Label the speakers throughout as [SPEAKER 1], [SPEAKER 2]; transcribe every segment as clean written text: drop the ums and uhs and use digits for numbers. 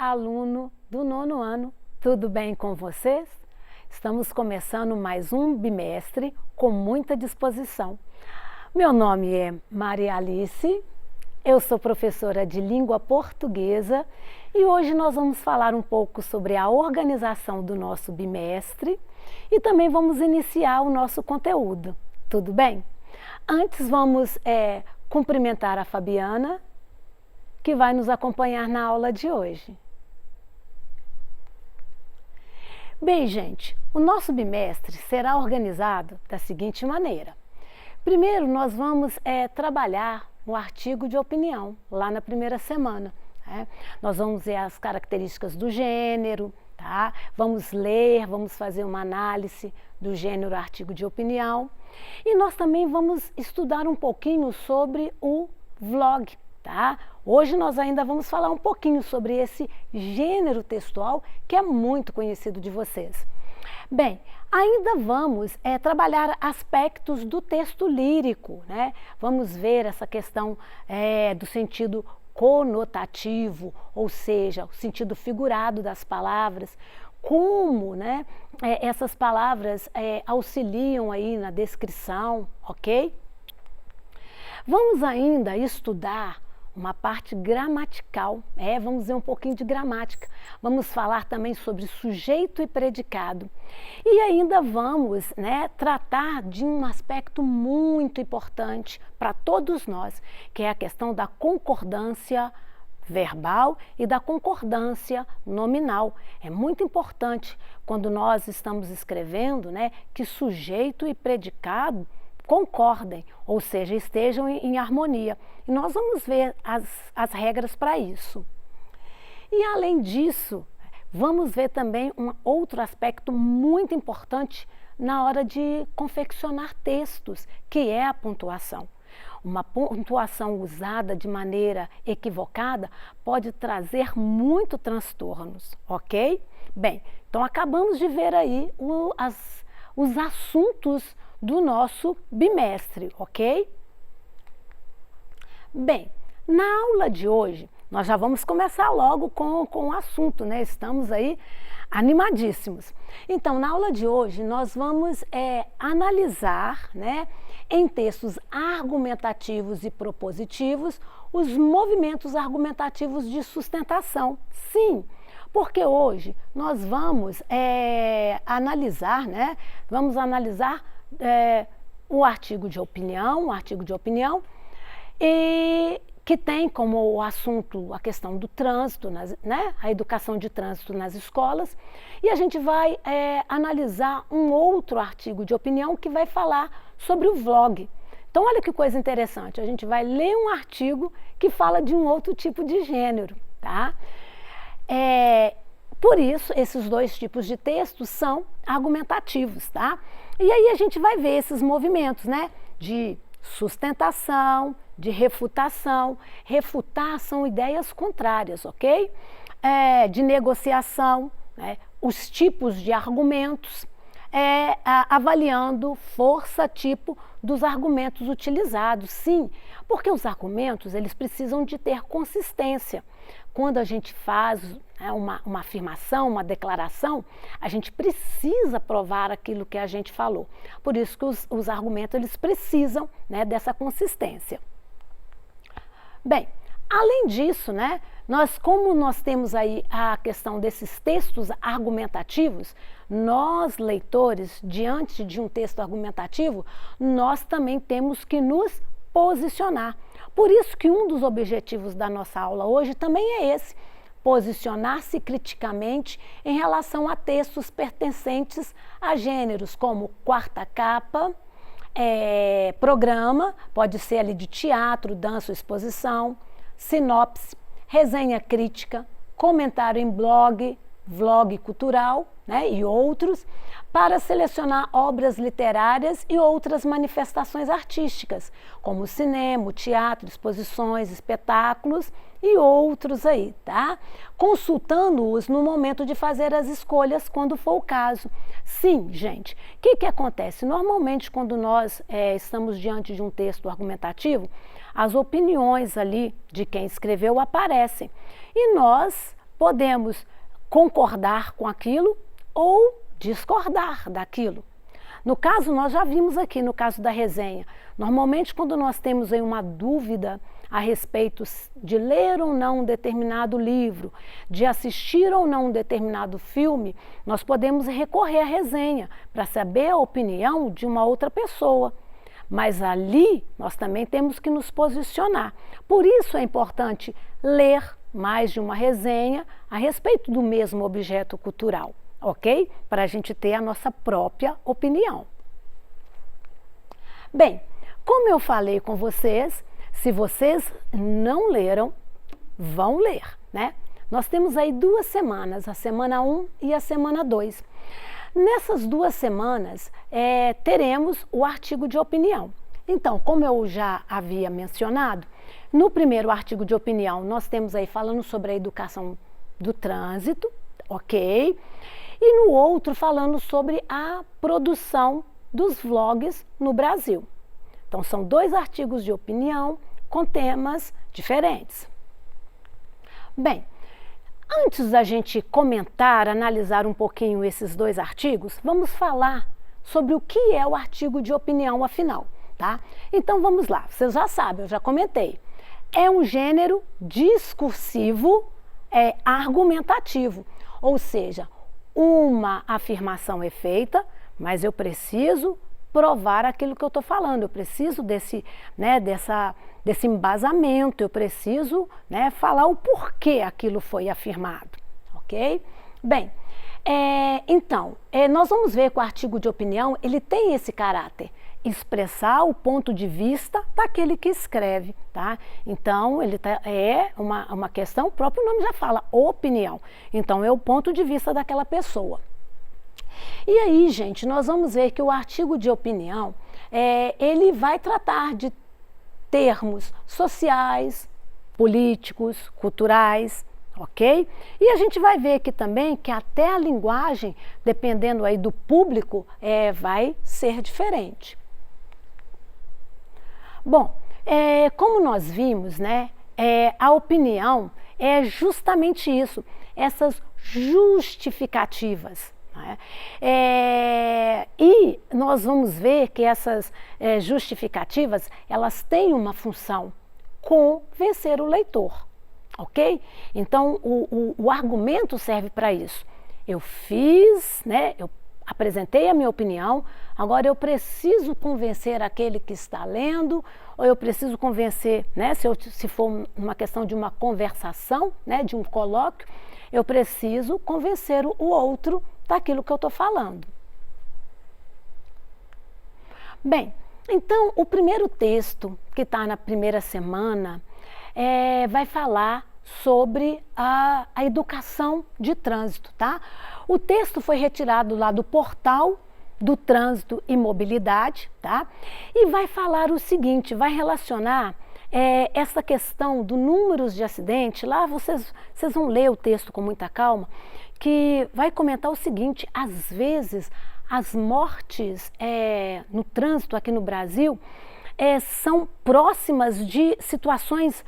[SPEAKER 1] aluno do 9º ano, tudo bem com vocês? Estamos começando mais um bimestre com muita disposição. Meu nome é Maria Alice, eu sou professora de língua portuguesa e hoje nós vamos falar um pouco sobre a organização do nosso bimestre e também vamos iniciar o nosso conteúdo, tudo bem? Antes vamos cumprimentar a Fabiana, que vai nos acompanhar na aula de hoje. Bem, gente, o nosso bimestre será organizado da seguinte maneira. Primeiro, nós vamos trabalhar o artigo de opinião, lá na primeira semana. Nós vamos ver as características do gênero, tá? Vamos ler, vamos fazer uma análise do gênero artigo de opinião. E nós também vamos estudar um pouquinho sobre o vlog, tá? Hoje nós ainda vamos falar um pouquinho sobre esse gênero textual que é muito conhecido de vocês. Bem, ainda vamos trabalhar aspectos do texto lírico, né? Vamos ver essa questão do sentido conotativo, ou seja, o sentido figurado das palavras, como, né, essas palavras auxiliam aí na descrição, ok? Vamos ainda estudar uma parte gramatical, vamos ver um pouquinho de gramática. Vamos falar também sobre sujeito e predicado. E ainda vamos, tratar de um aspecto muito importante para todos nós, que é a questão da concordância verbal e da concordância nominal. É muito importante quando nós estamos escrevendo, que sujeito e predicado concordem, ou seja, estejam em harmonia. E nós vamos ver as regras para isso. E além disso, vamos ver também um outro aspecto muito importante na hora de confeccionar textos, que é a pontuação. Uma pontuação usada de maneira equivocada pode trazer muito transtornos, ok? Bem, então acabamos de ver aí os assuntos do nosso bimestre, ok? Bem, na aula de hoje, nós já vamos começar logo com o assunto, né? Estamos aí animadíssimos. Então, na aula de hoje, nós vamos analisar, em textos argumentativos e propositivos, os movimentos argumentativos de sustentação. Sim, porque hoje nós vamos analisar, o artigo de opinião, e que tem como assunto a questão do trânsito, a educação de trânsito nas escolas, e a gente vai analisar um outro artigo de opinião que vai falar sobre o vlog. Então, olha que coisa interessante, a gente vai ler um artigo que fala de um outro tipo de gênero, tá? Por isso, esses dois tipos de textos são argumentativos, tá? E aí a gente vai ver esses movimentos, de sustentação, de refutação. Refutar são ideias contrárias, ok? De negociação, os tipos de argumentos, avaliando força, tipo dos argumentos utilizados. Sim, porque os argumentos, eles precisam de ter consistência. Quando a gente faz uma afirmação, uma declaração, a gente precisa provar aquilo que a gente falou. Por isso que os argumentos, eles precisam dessa consistência. Bem, além disso, como nós temos aí a questão desses textos argumentativos, nós, leitores, diante de um texto argumentativo, nós também temos que nos posicionar. Por isso que um dos objetivos da nossa aula hoje também é esse, posicionar-se criticamente em relação a textos pertencentes a gêneros como quarta capa, programa, pode ser ali de teatro, dança ou exposição, sinopse, resenha crítica, comentário em blog, vlog cultural, e outros, para selecionar obras literárias e outras manifestações artísticas, como cinema, teatro, exposições, espetáculos e outros aí, tá? Consultando-os no momento de fazer as escolhas, quando for o caso. Sim, gente, o que acontece? Normalmente, quando nós estamos diante de um texto argumentativo, as opiniões ali de quem escreveu aparecem e nós podemos concordar com aquilo ou discordar daquilo. No caso, nós já vimos aqui no caso da resenha, normalmente quando nós temos aí uma dúvida a respeito de ler ou não um determinado livro, de assistir ou não um determinado filme, nós podemos recorrer à resenha para saber a opinião de uma outra pessoa. Mas ali nós também temos que nos posicionar. Por isso é importante ler mais de uma resenha a respeito do mesmo objeto cultural, ok? Para a gente ter a nossa própria opinião. Bem, como eu falei com vocês, se vocês não leram, vão ler, né? Nós temos aí 2 semanas, a semana 1 e a semana 2. Nessas 2 semanas, teremos o artigo de opinião. Então, como eu já havia mencionado, no primeiro artigo de opinião, nós temos aí falando sobre a educação do trânsito, ok? E no outro, falando sobre a produção dos vlogs no Brasil. Então, são 2 artigos de opinião com temas diferentes. Bem, antes da gente comentar, analisar um pouquinho esses 2 artigos, vamos falar sobre o que é o artigo de opinião, afinal, tá? Então, vamos lá. Vocês já sabem, eu já comentei. É um gênero discursivo, argumentativo, ou seja, uma afirmação é feita, mas eu preciso provar aquilo que eu estou falando, eu preciso desse embasamento, eu preciso, falar o porquê aquilo foi afirmado, ok? Bem, então, nós vamos ver que o artigo de opinião, ele tem esse caráter, expressar o ponto de vista daquele que escreve, tá? Então, ele é uma questão, o próprio nome já fala, opinião. Então, é o ponto de vista daquela pessoa. E aí, gente, nós vamos ver que o artigo de opinião, ele vai tratar de termos sociais, políticos, culturais, ok? E a gente vai ver aqui também que até a linguagem, dependendo aí do público, vai ser diferente. Bom, como nós vimos, a opinião é justamente isso, essas justificativas. E nós vamos ver que essas justificativas, elas têm uma função, convencer o leitor, ok? Então, o argumento serve para isso. Eu fiz, eu apresentei a minha opinião, agora eu preciso convencer aquele que está lendo, ou eu preciso convencer, se for uma questão de uma conversação, de um colóquio, eu preciso convencer o outro daquilo que eu estou falando. Bem, então o primeiro texto que está na primeira semana vai falar sobre a educação de trânsito, tá? O texto foi retirado lá do portal do Trânsito e Mobilidade, tá? E vai falar o seguinte, vai relacionar essa questão do números de acidente, lá vocês vão ler o texto com muita calma, que vai comentar o seguinte, às vezes as mortes no trânsito aqui no Brasil são próximas de situações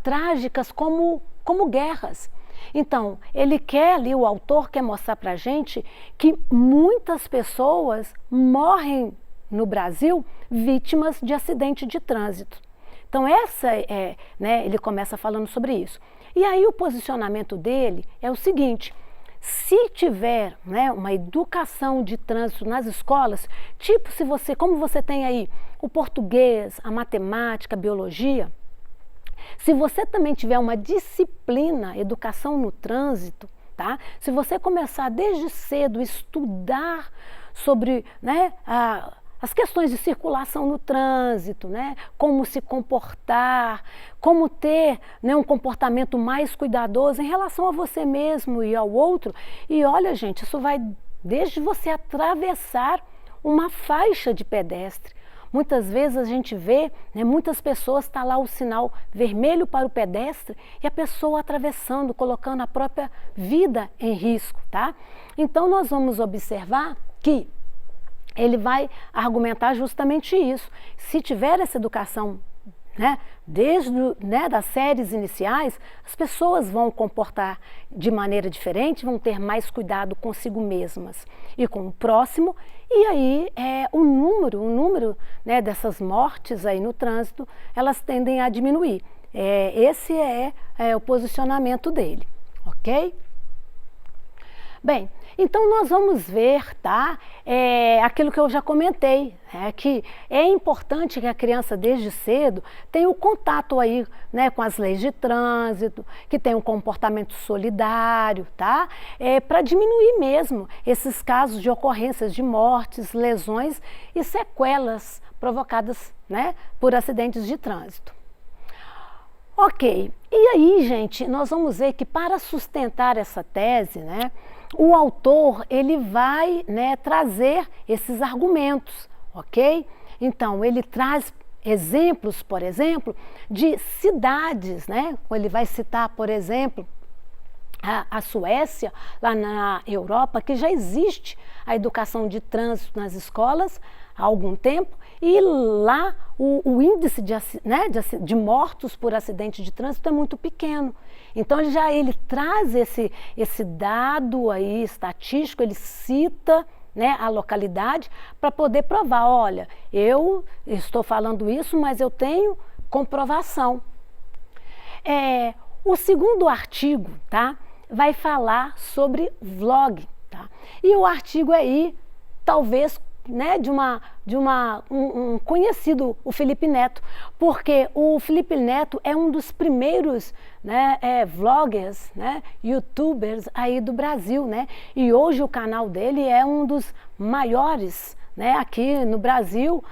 [SPEAKER 1] trágicas como guerras. Então, ele quer ali, o autor quer mostrar para a gente que muitas pessoas morrem no Brasil vítimas de acidente de trânsito. Então, ele começa falando sobre isso. E aí o posicionamento dele é o seguinte, se tiver uma educação de trânsito nas escolas, tipo como você tem aí o português, a matemática, a biologia, se você também tiver uma disciplina, educação no trânsito, tá? Se você começar desde cedo a estudar sobre as questões de circulação no trânsito, como se comportar, como ter um comportamento mais cuidadoso em relação a você mesmo e ao outro. E olha, gente, isso vai desde você atravessar uma faixa de pedestre. Muitas vezes a gente vê, muitas pessoas, está lá o sinal vermelho para o pedestre e a pessoa atravessando, colocando a própria vida em risco, tá? Então nós vamos observar que ele vai argumentar justamente isso. Se tiver essa educação né, das séries iniciais, as pessoas vão comportar de maneira diferente, vão ter mais cuidado consigo mesmas e com o próximo, e aí o número né, dessas mortes aí no trânsito, elas tendem a diminuir. Esse é o posicionamento dele, ok? Bem, então nós vamos ver, tá? Aquilo que eu já comentei, que é importante que a criança desde cedo tenha o contato aí, né, com as leis de trânsito, que tenha um comportamento solidário, tá? Para diminuir mesmo esses casos de ocorrências de mortes, lesões e sequelas provocadas, né, por acidentes de trânsito. Ok, e aí, gente, nós vamos ver que para sustentar essa tese, né, o autor ele vai, né, trazer esses argumentos, ok? Então, ele traz exemplos, por exemplo, de cidades, né? Ele vai citar, por exemplo, a Suécia, lá na Europa, que já existe a educação de trânsito nas escolas há algum tempo, e lá o índice de mortos por acidente de trânsito é muito pequeno. Então ele traz esse dado aí estatístico, ele cita, né, a localidade para poder provar, olha, eu estou falando isso, mas eu tenho comprovação. O segundo artigo, tá, vai falar sobre vlog, tá? E o artigo aí, talvez, né, de um conhecido, o Felipe Neto, porque o Felipe Neto é um dos primeiros, né, vloggers, né, youtubers aí do Brasil, né, e hoje o canal dele é um dos maiores, né, aqui no Brasil,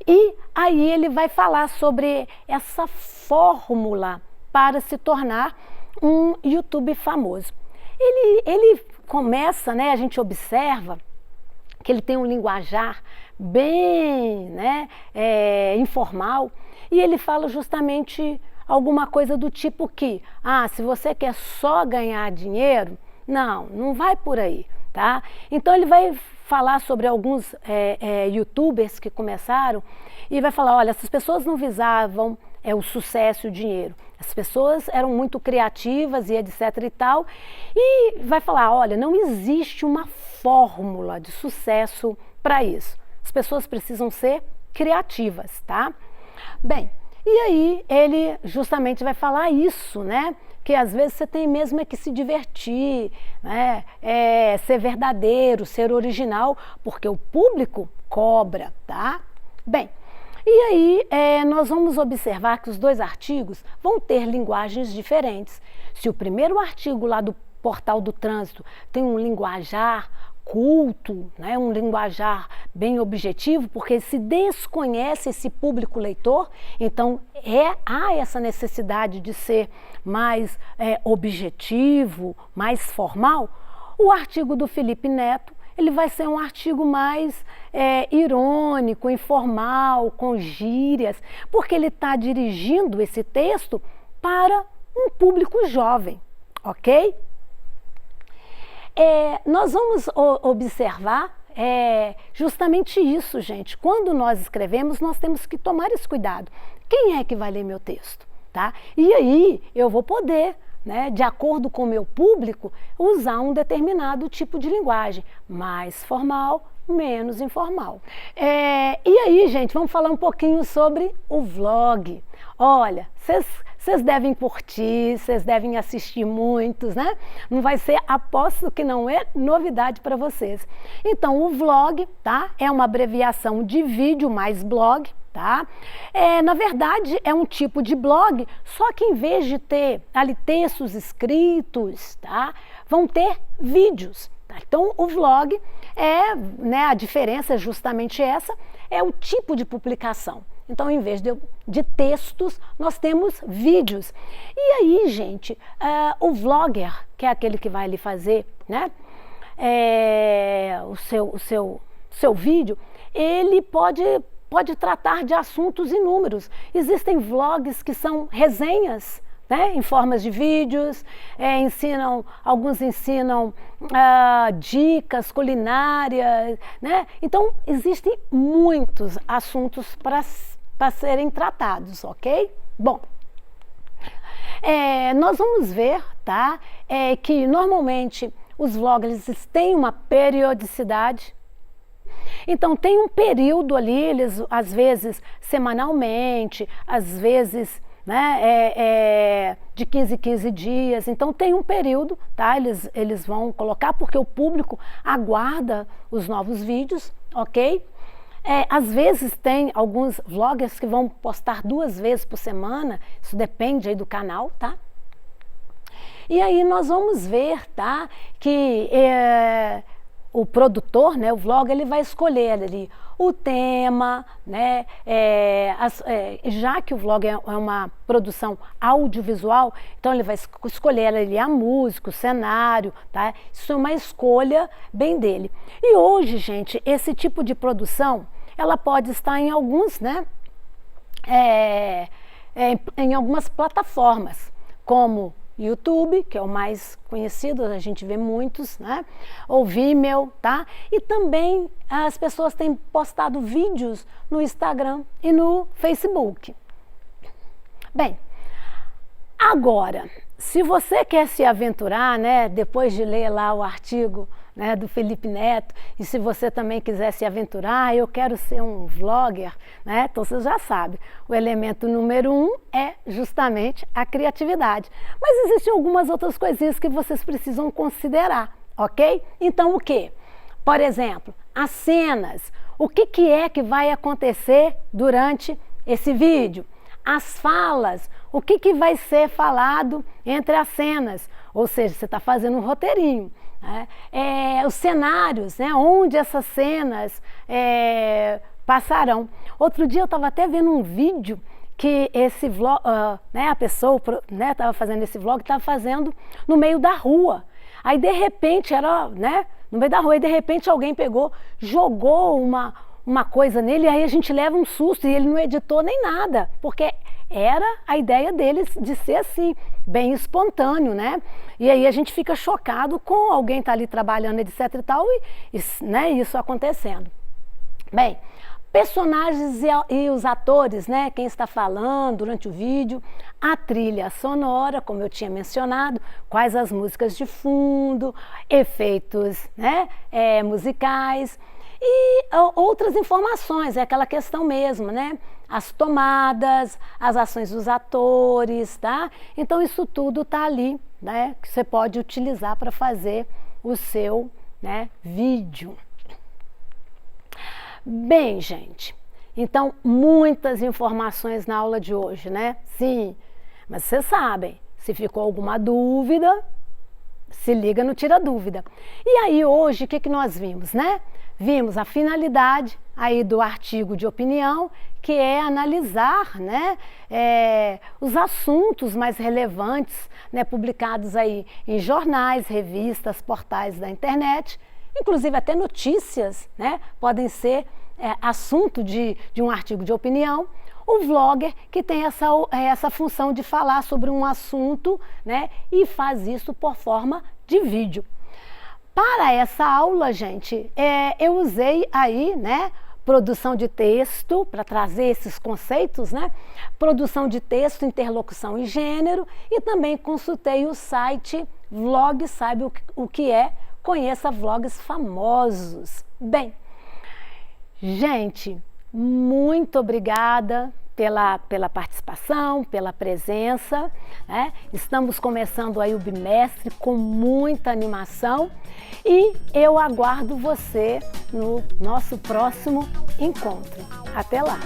[SPEAKER 1] e aí ele vai falar sobre essa fórmula para se tornar um YouTube famoso. Ele começa, né, a gente observa que ele tem um linguajar bem, né, informal, e ele fala justamente alguma coisa do tipo que, se você quer só ganhar dinheiro, não vai por aí, tá? Então ele vai falar sobre alguns youtubers que começaram e vai falar, olha, essas pessoas não visavam o sucesso e o dinheiro. As pessoas eram muito criativas e etc e tal, e vai falar, olha, não existe uma fórmula de sucesso para isso. As pessoas precisam ser criativas, tá? Bem, e aí ele justamente vai falar isso, né? Que às vezes você tem mesmo que se divertir, né? Ser verdadeiro, ser original, porque o público cobra, tá? Bem, e aí nós vamos observar que os dois artigos vão ter linguagens diferentes. Se o primeiro artigo lá do Portal do Trânsito tem um linguajar culto, né, um linguajar bem objetivo, porque se desconhece esse público leitor, então há essa necessidade de ser mais objetivo, mais formal. O artigo do Felipe Neto, ele vai ser um artigo mais irônico, informal, com gírias, porque ele está dirigindo esse texto para um público jovem, ok? Nós vamos observar justamente isso, gente. Quando nós escrevemos, nós temos que tomar esse cuidado. Quem é que vai ler meu texto? Tá? E aí eu vou poder, né, de acordo com o meu público, usar um determinado tipo de linguagem, mais formal, menos informal. E aí, gente, vamos falar um pouquinho sobre o vlog. Olha, vocês devem curtir, vocês devem assistir muitos, né? Não vai ser, aposto que não é novidade para vocês. Então, o vlog, tá? É uma abreviação de vídeo mais blog, tá? Na verdade, é um tipo de blog, só que em vez de ter ali textos escritos, tá? Vão ter vídeos. Tá? Então, o vlog né, a diferença é justamente essa, é o tipo de publicação. Então, em vez de textos, nós temos vídeos. E aí, gente, o vlogger, que é aquele que vai ali fazer, né, o seu vídeo, ele pode tratar de assuntos inúmeros. Existem vlogs que são resenhas, né, em formas de vídeos, alguns ensinam dicas culinárias, né? Então existem muitos assuntos para serem tratados, ok? Bom, nós vamos ver, tá? Que normalmente os vlogs eles têm uma periodicidade. Então tem um período ali, eles às vezes semanalmente, às vezes, né, de 15 em 15 dias, então tem um período, tá? Eles vão colocar porque o público aguarda os novos vídeos, ok? Às vezes tem alguns vloggers que vão postar 2 vezes por semana, isso depende aí do canal, tá? E aí nós vamos ver, tá? Que o produtor, né, o vlogger, ele vai escolher ali o tema, né, já que o vlog é uma produção audiovisual, então ele vai escolher ali a música, o cenário, tá? Isso é uma escolha bem dele. E hoje, gente, esse tipo de produção, ela pode estar em alguns, né, em algumas plataformas, como YouTube, que é o mais conhecido, a gente vê muitos, né? Ou Vimeo, tá? E também as pessoas têm postado vídeos no Instagram e no Facebook. Bem, agora, se você quer se aventurar, né, depois de ler lá o artigo, né, do Felipe Neto, e se você também quiser se aventurar, eu quero ser um vlogger, né, então você já sabe, o elemento número 1 é justamente a criatividade. Mas existem algumas outras coisinhas que vocês precisam considerar, ok? Então o que? Por exemplo, as cenas, o que é que vai acontecer durante esse vídeo? As falas, o que vai ser falado entre as cenas, ou seja, você está fazendo um roteirinho. Os cenários, né, onde essas cenas passarão. Outro dia eu estava até vendo um vídeo que esse vlog, né, a pessoa estava fazendo esse vlog, estava fazendo no meio da rua. Aí de repente era, né, no meio da rua, e de repente alguém pegou, jogou uma coisa nele, e aí a gente leva um susto e ele não editou nem nada, porque era a ideia deles de ser assim, bem espontâneo, né? E aí a gente fica chocado com alguém estar ali trabalhando, etc e tal, né, isso acontecendo. Bem, personagens e os atores, né, quem está falando durante o vídeo, a trilha sonora, como eu tinha mencionado, quais as músicas de fundo, efeitos, né, musicais, e outras informações, é aquela questão mesmo, né? As tomadas, as ações dos atores, tá? Então isso tudo tá ali, né? Que você pode utilizar para fazer o seu, né, vídeo. Bem, gente, então muitas informações na aula de hoje, né? Sim, mas vocês sabem, se ficou alguma dúvida, se liga no Tira Dúvida. E aí hoje o que nós vimos, né? Vimos a finalidade aí do artigo de opinião, que é analisar, né, os assuntos mais relevantes, né, publicados aí em jornais, revistas, portais da internet, inclusive até notícias, né, podem ser assunto de um artigo de opinião. O vlogger que tem essa função de falar sobre um assunto, né, e faz isso por forma de vídeo. Para essa aula, gente, eu usei aí, né, produção de texto, para trazer esses conceitos, né, produção de texto, interlocução e gênero, e também consultei o site Vlog Sabe o que é, conheça vlogs famosos. Bem, gente, muito obrigada pela participação, pela presença, né? Estamos começando aí o bimestre com muita animação e eu aguardo você no nosso próximo encontro. Até lá!